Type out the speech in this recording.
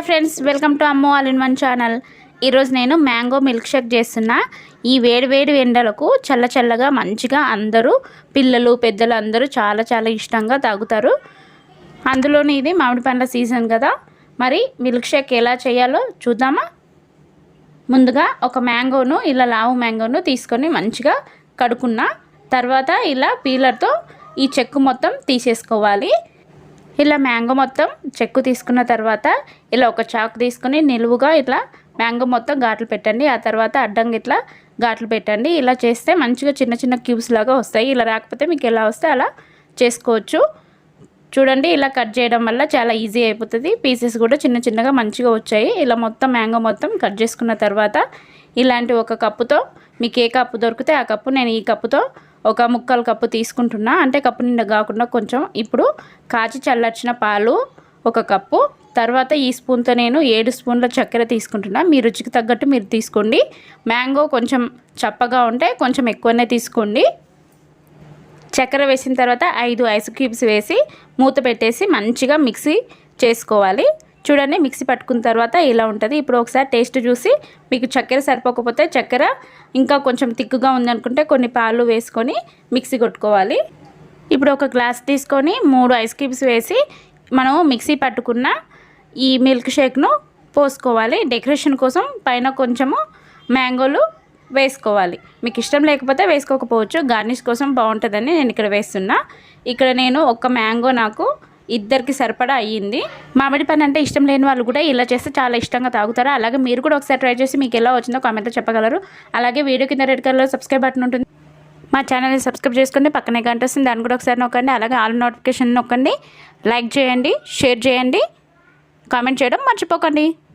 Hi friends, welcome to Ammu all in one channel. ఈరోజు నేను mango milk shake చేస్తున్నా. ఈ వేడి ఎండలకు చల్లగా మంచిగా అందరూ పిల్లలు పెద్దలు అందరూ చాలా ఇష్టంగా తాగుతారు. అందులోని ఇది మామిడి పండ్ల సీజన్ కదా. మరి మిల్క్ షేక్ ఎలా చేయాలో చూద్దామా. ముందుగా ఒక మ్యాంగోను ఇలా లావు మ్యాంగోను తీసుకొని మంచిగా కడుక్కున్న తర్వాత ఇలా పీలర్తో ఈ చెక్కు మొత్తం తీసేసుకోవాలి. ఇలా మ్యాంగో మొత్తం చెక్కు తీసుకున్న తర్వాత ఇలా ఒక చాకు తీసుకొని నిలువుగా ఇట్లా మ్యాంగో మొత్తం ఘాట్లు పెట్టండి. ఆ తర్వాత అడ్డంగా ఇట్లా ఘాట్లు పెట్టండి. ఇలా చేస్తే మంచిగా చిన్న క్యూబ్స్ లాగా వస్తాయి. ఇలా రాకపోతే మీకు ఎలా వస్తే అలా చేసుకోవచ్చు. చూడండి, ఇలా కట్ చేయడం వల్ల చాలా ఈజీ అయిపోతుంది. పీసెస్ కూడా చిన్నగా మంచిగా వచ్చాయి. ఇలా మొత్తం మ్యాంగో మొత్తం కట్ చేసుకున్న తర్వాత ఇలాంటి ఒక కప్పుతో మీకు ఏ కప్పు దొరికితే ఆ కప్పు, నేను ఈ కప్పుతో ఒక ముక్కాలు కప్పు తీసుకుంటున్నా. అంటే కప్పు నిండా కాకుండా కొంచెం. ఇప్పుడు కాచి చల్లార్చిన పాలు ఒక కప్పు, తర్వాత ఈ స్పూన్తో నేను 7 స్పూన్ల చక్కెర తీసుకుంటున్నా. మీ రుచికి తగ్గట్టు మీరు తీసుకోండి. మ్యాంగో కొంచెం చప్పగా ఉంటే కొంచెం ఎక్కువనే తీసుకోండి. చక్కెర వేసిన తర్వాత 5 ఐస్ క్యూబ్స్ వేసి మూత పెట్టేసి మంచిగా మిక్సీ చేసుకోవాలి. చూడండి, మిక్సీ పట్టుకున్న తర్వాత ఇలా ఉంటుంది. ఇప్పుడు ఒకసారి టేస్ట్ చూసి మీకు చక్కెర సరిపోకపోతే చక్కెర ఇంకా కొంచెం తిక్కుగా ఉందనుకుంటే కొన్ని పాలు వేసుకొని మిక్సీ కొట్టుకోవాలి. ఇప్పుడు ఒక గ్లాస్ తీసుకొని 3 ఐస్ క్యూబ్స్ వేసి మనం మిక్సీ పట్టుకున్న ఈ మిల్క్ షేక్ను పోసుకోవాలి. డెకరేషన్ కోసం పైన కొంచెము మ్యాంగోలు వేసుకోవాలి. మీకు ఇష్టం లేకపోతే వేసుకోకపోవచ్చు. గార్నిష్ కోసం బాగుంటుందని నేను ఇక్కడ వేస్తున్నా. ఇక్కడ నేను ఒక మ్యాంగో నాకు ఇద్దరికి సరిపడా అయ్యింది. మామిడి పండు అంటే ఇష్టం లేని వాళ్ళు కూడా ఇలా చేస్తే చాలా ఇష్టంగా తాగుతారు. అలాగే మీరు కూడా ఒకసారి ట్రై చేసి మీకు ఎలా వచ్చిందో కామెంట్లో చెప్పగలరు. అలాగే వీడియో కింద రెడ్ కలర్లో సబ్స్క్రైబ్ బటన్ ఉంటుంది. మా ఛానల్ని సబ్స్క్రైబ్ చేసుకుని పక్కనే గంట వస్తుంది, దాన్ని కూడా ఒకసారి నొక్కండి. అలాగే ఆల్ నోటిఫికేషన్ నొక్కండి. లైక్ చేయండి, షేర్ చేయండి, కామెంట్ చేయడం మర్చిపోకండి.